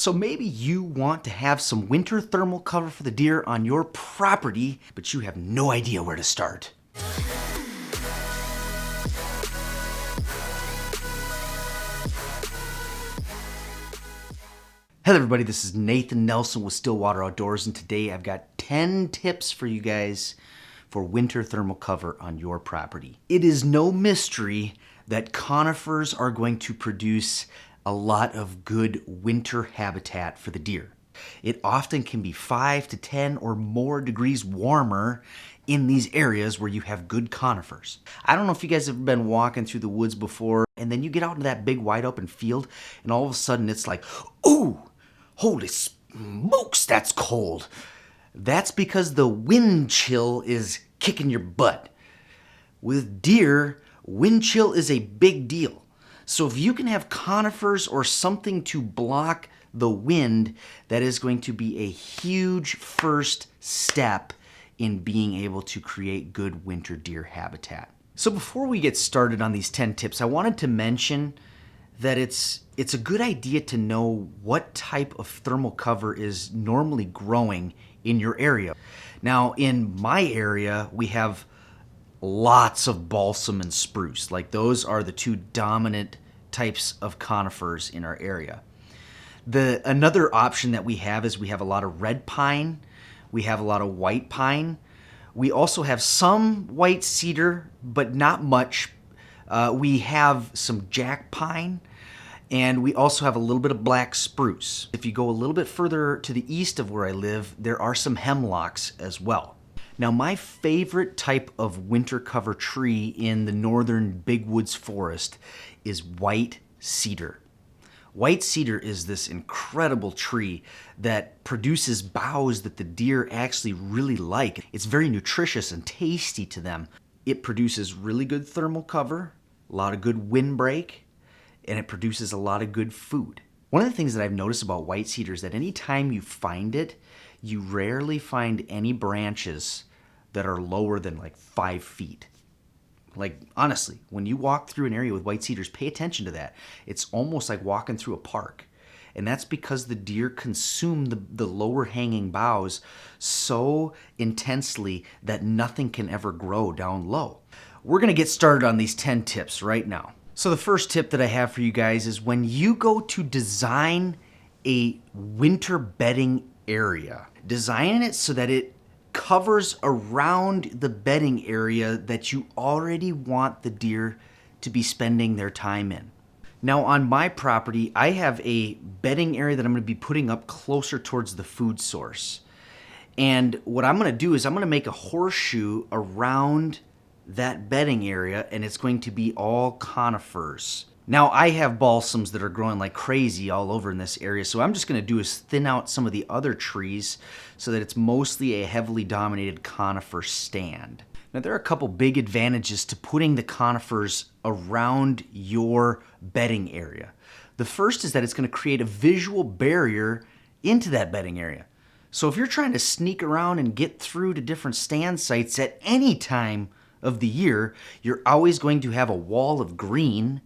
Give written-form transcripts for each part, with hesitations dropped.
So maybe you want to have some winter thermal cover for the deer on your property, but you have no idea where to start. Hello everybody, this is Nathan Nelson with Stillwater Outdoors, and today I've got 10 tips for you guys for winter thermal cover on your property. It is no mystery that conifers are going to produce a lot of good winter habitat for the deer. It often can be 5 to 10 or more degrees warmer in these areas where you have good conifers. I don't know if you guys have been walking through the woods before, and then you get out into that big wide open field, and all of a sudden it's like, ooh, holy smokes, that's cold. That's because the wind chill is kicking your butt. With deer, wind chill is a big deal. So if you can have conifers or something to block the wind, that is going to be a huge first step in being able to create good winter deer habitat. So before we get started on these 10 tips, I wanted to mention that it's a good idea to know what type of thermal cover is normally growing in your area. Now, in my area, we have lots of balsam and spruce. Like, those are the two dominant types of conifers in our area. Another option that we have is we have a lot of red pine. We have a lot of white pine. We also have some white cedar, but not much. We have some jack pine, and we also have a little bit of black spruce. If you go a little bit further to the east of where I live, there are some hemlocks as well. Now, my favorite type of winter cover tree in the northern big woods forest is white cedar. White cedar is this incredible tree that produces boughs that the deer actually really like. It's very nutritious and tasty to them. It produces really good thermal cover, a lot of good windbreak, and it produces a lot of good food. One of the things that I've noticed about white cedar is that anytime you find it, you rarely find any branches that are lower than like 5 feet. Like, honestly, when you walk through an area with white cedars, pay attention to that. It's almost like walking through a park. And that's because the deer consume the lower hanging boughs so intensely that nothing can ever grow down low. We're gonna get started on these 10 tips right now. So the first tip that I have for you guys is when you go to design a winter bedding area, design it so that it covers around the bedding area that you already want the deer to be spending their time in. Now, on my property, I have a bedding area that I'm going to be putting up closer towards the food source. And what I'm going to do is I'm going to make a horseshoe around that bedding area, and it's going to be all conifers. Now, I have balsams that are growing like crazy all over in this area, so I'm just going to do is thin out some of the other trees so that it's mostly a heavily dominated conifer stand. Now, there are a couple big advantages to putting the conifers around your bedding area. The first is that it's going to create a visual barrier into that bedding area. So if you're trying to sneak around and get through to different stand sites at any time of the year, you're always going to have a wall of green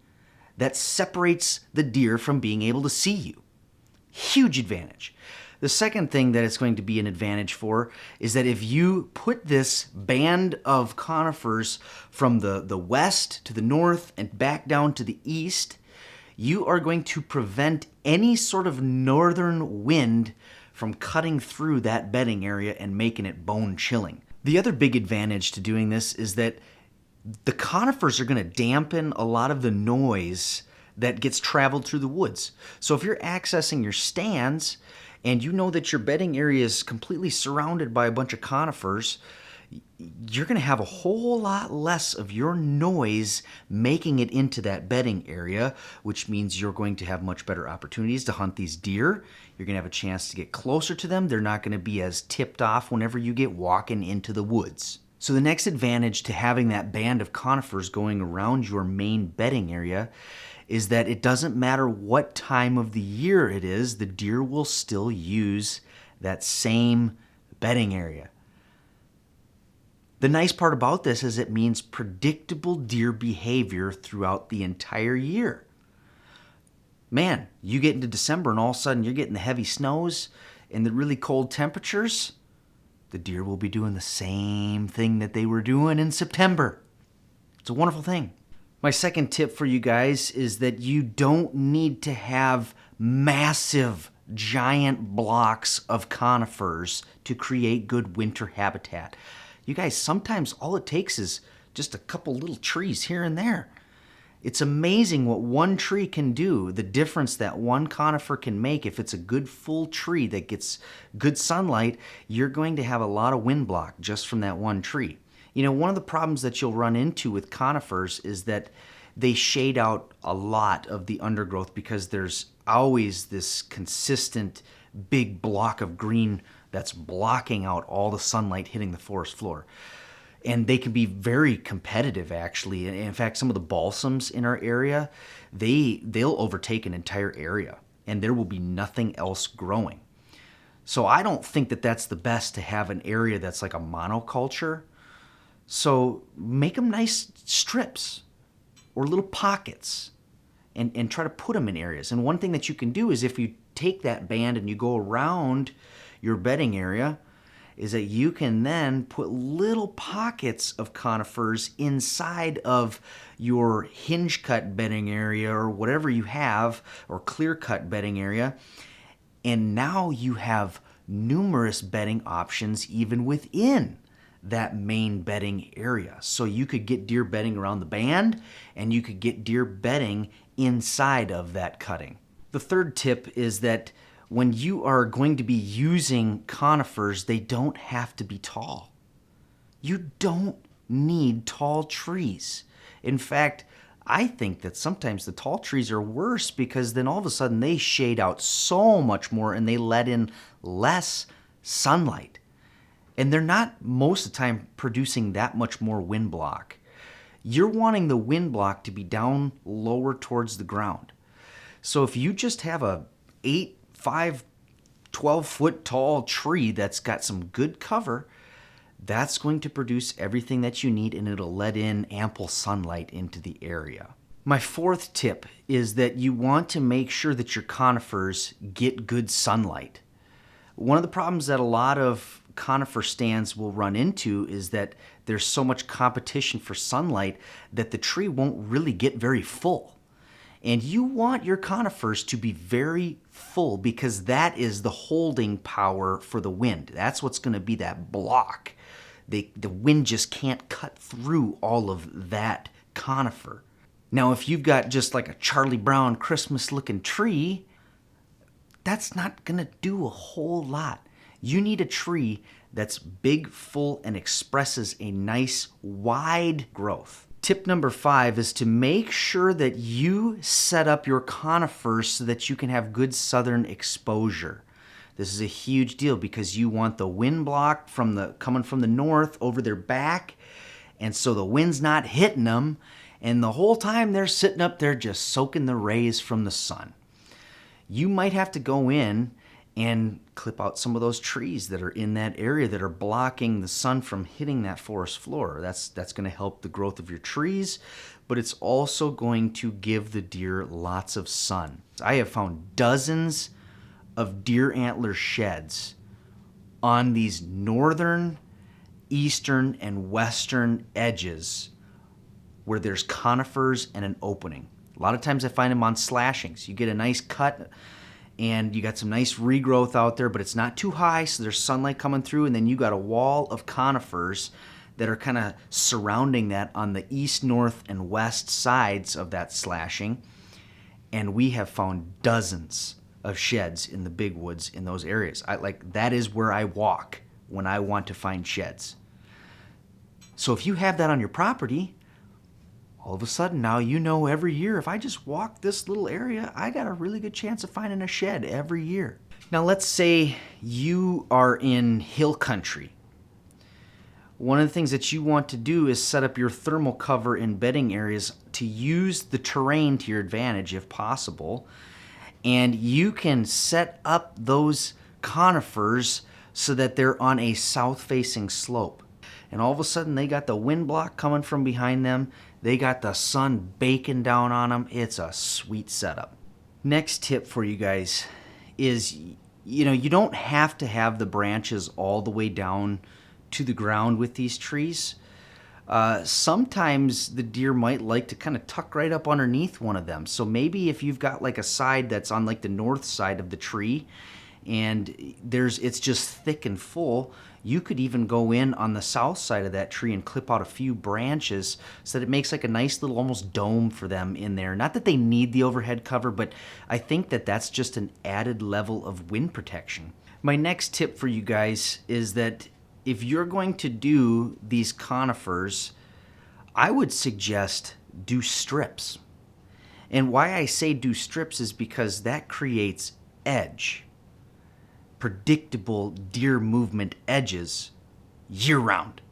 that separates the deer from being able to see you. Huge advantage. The second thing that it's going to be an advantage for is that if you put this band of conifers from the west to the north and back down to the east, you are going to prevent any sort of northern wind from cutting through that bedding area and making it bone chilling. The other big advantage to doing this is that the conifers are going to dampen a lot of the noise that gets traveled through the woods. So if you're accessing your stands and you know that your bedding area is completely surrounded by a bunch of conifers, you're going to have a whole lot less of your noise making it into that bedding area, which means you're going to have much better opportunities to hunt these deer. You're going to have a chance to get closer to them. They're not going to be as tipped off whenever you get walking into the woods. So the next advantage to having that band of conifers going around your main bedding area is that it doesn't matter what time of the year it is, the deer will still use that same bedding area. The nice part about this is it means predictable deer behavior throughout the entire year. Man, you get into December and all of a sudden you're getting the heavy snows and the really cold temperatures. The deer will be doing the same thing that they were doing in September. It's a wonderful thing. My second tip for you guys is that you don't need to have massive, giant blocks of conifers to create good winter habitat. You guys, sometimes all it takes is just a couple little trees here and there. It's amazing what one tree can do, the difference that one conifer can make. If it's a good full tree that gets good sunlight, you're going to have a lot of wind block just from that one tree. You know, one of the problems that you'll run into with conifers is that they shade out a lot of the undergrowth because there's always this consistent big block of green that's blocking out all the sunlight hitting the forest floor. And they can be very competitive, actually. In fact, some of the balsams in our area, they'll overtake an entire area, and there will be nothing else growing. So I don't think that that's the best to have an area that's like a monoculture. So make them nice strips or little pockets and try to put them in areas. And one thing that you can do is if you take that band and you go around your bedding area, is that you can then put little pockets of conifers inside of your hinge cut bedding area or whatever you have, or clear cut bedding area. And now you have numerous bedding options even within that main bedding area. So you could get deer bedding around the band, and you could get deer bedding inside of that cutting. The third tip is that when you are going to be using conifers, they don't have to be tall. You don't need tall trees. In fact, I think that sometimes the tall trees are worse because then all of a sudden they shade out so much more and they let in less sunlight. And they're not most of the time producing that much more wind block. You're wanting the wind block to be down lower towards the ground. So if you just have a 12-foot tall tree that's got some good cover, that's going to produce everything that you need, and it'll let in ample sunlight into the area. My fourth tip is that you want to make sure that your conifers get good sunlight. One of the problems that a lot of conifer stands will run into is that there's so much competition for sunlight that the tree won't really get very full. And you want your conifers to be very full because that is the holding power for the wind. That's what's going to be that block. The wind just can't cut through all of that conifer. Now, if you've got just like a Charlie Brown Christmas looking tree, that's not going to do a whole lot. You need a tree that's big, full, and expresses a nice wide growth. Tip number 5 is to make sure that you set up your conifers so that you can have good southern exposure. This is a huge deal because you want the wind block coming from the north over their back, and so the wind's not hitting them, and the whole time they're sitting up there just soaking the rays from the sun. You might have to go in and clip out some of those trees that are in that area that are blocking the sun from hitting that forest floor. That's going to help the growth of your trees, but it's also going to give the deer lots of sun. I have found dozens of deer antler sheds on these northern, eastern, and western edges where there's conifers and an opening. A lot of times I find them on slashings. You get a nice cut and you got some nice regrowth out there, but it's not too high, so there's sunlight coming through, and then you got a wall of conifers that are kind of surrounding that on the east, north, and west sides of that slashing. And we have found dozens of sheds in the big woods in those areas. That is where I walk when I want to find sheds. So if you have that on your property, all of a sudden now you know every year if I just walk this little area, I got a really good chance of finding a shed every year. Now let's say you are in hill country. One of the things that you want to do is set up your thermal cover in bedding areas to use the terrain to your advantage if possible. And you can set up those conifers so that they're on a south-facing slope. And all of a sudden they got the wind block coming from behind them. They got the sun baking down on them. It's a sweet setup. Next tip for you guys is, you don't have to have the branches all the way down to the ground with these trees. Sometimes the deer might like to kind of tuck right up underneath one of them. So maybe if you've got like a side that's on like the north side of the tree and it's just thick and full, you could even go in on the south side of that tree and clip out a few branches so that it makes like a nice little almost dome for them in there. Not that they need the overhead cover, but I think that that's just an added level of wind protection. My next tip for you guys is that if you're going to do these conifers, I would suggest do strips. And why I say do strips is because that creates edge. Predictable deer movement edges year round.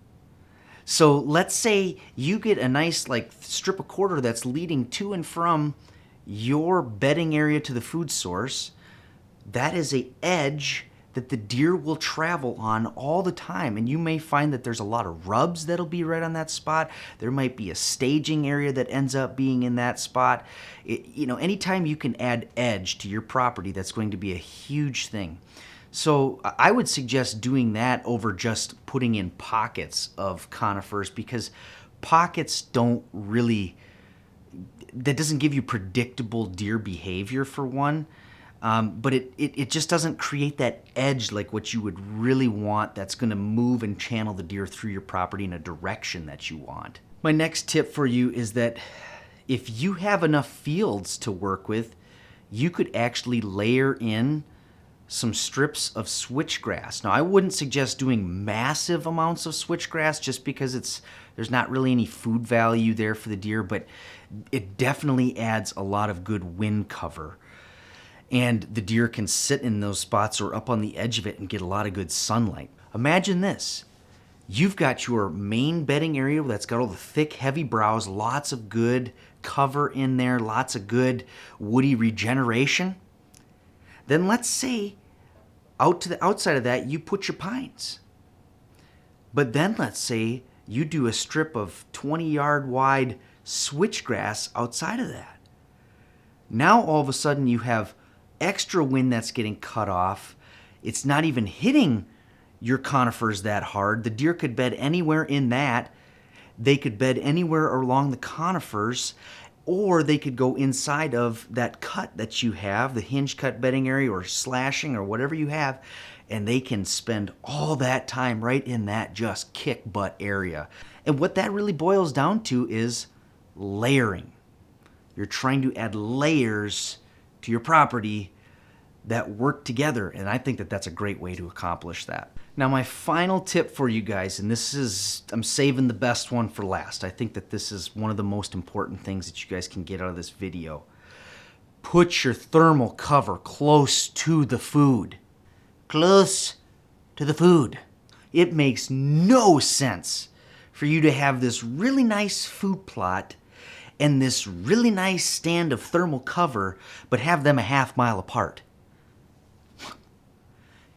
So let's say you get a nice like strip of quarter that's leading to and from your bedding area to the food source. That is an edge that the deer will travel on all the time. And you may find that there's a lot of rubs that'll be right on that spot. There might be a staging area that ends up being in that spot. Anytime you can add edge to your property, that's going to be a huge thing. So I would suggest doing that over just putting in pockets of conifers, because pockets don't really, that doesn't give you predictable deer behavior for one. But it just doesn't create that edge like what you would really want that's going to move and channel the deer through your property in a direction that you want. My next tip for you is that if you have enough fields to work with, you could actually layer in some strips of switchgrass. Now, I wouldn't suggest doing massive amounts of switchgrass just because there's not really any food value there for the deer, but it definitely adds a lot of good wind cover. And the deer can sit in those spots or up on the edge of it and get a lot of good sunlight. Imagine this. You've got your main bedding area that's got all the thick, heavy browse, lots of good cover in there, lots of good woody regeneration. Then let's say out to the outside of that, you put your pines. But then let's say you do a strip of 20-yard wide switchgrass outside of that. Now all of a sudden you have extra wind that's getting cut off. It's not even hitting your conifers that hard. The deer could bed anywhere in that. They could bed anywhere along the conifers, or they could go inside of that cut that you have, the hinge cut bedding area or slashing or whatever you have, and they can spend all that time right in that just kick butt area. And what that really boils down to is layering. You're trying to add layers to your property that work together, and I think that that's a great way to accomplish that. Now, my final tip for you guys, and I'm saving the best one for last. I think that this is one of the most important things that you guys can get out of this video. Put your thermal cover close to the food. Close to the food. It makes no sense for you to have this really nice food plot and this really nice stand of thermal cover, but have them a half-mile apart.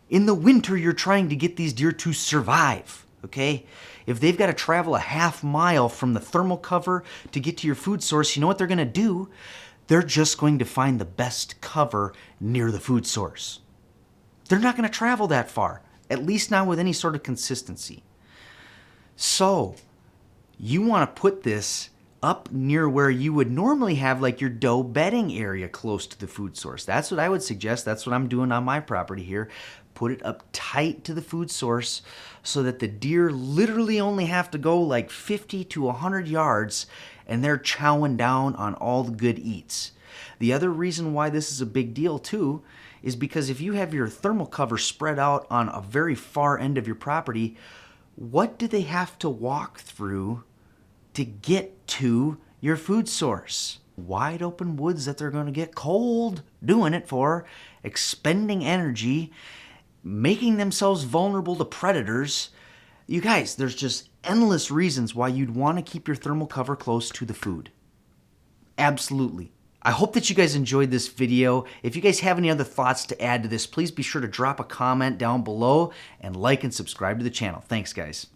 In the winter, you're trying to get these deer to survive, okay? If they've got to travel a half-mile from the thermal cover to get to your food source, you know what they're going to do? They're just going to find the best cover near the food source. They're not going to travel that far, at least not with any sort of consistency. So, you want to put this up near where you would normally have like your doe bedding area close to the food source. That's what I would suggest. That's what I'm doing on my property here. Put it up tight to the food source so that the deer literally only have to go like 50 to 100 yards and they're chowing down on all the good eats. The other reason why this is a big deal too is because if you have your thermal cover spread out on a very far end of your property, what do they have to walk through to get to your food source? Wide open woods that they're going to get cold doing it for, expending energy, making themselves vulnerable to predators. You guys, there's just endless reasons why you'd want to keep your thermal cover close to the food. Absolutely. I hope that you guys enjoyed this video. If you guys have any other thoughts to add to this, please be sure to drop a comment down below and like and subscribe to the channel. Thanks, guys.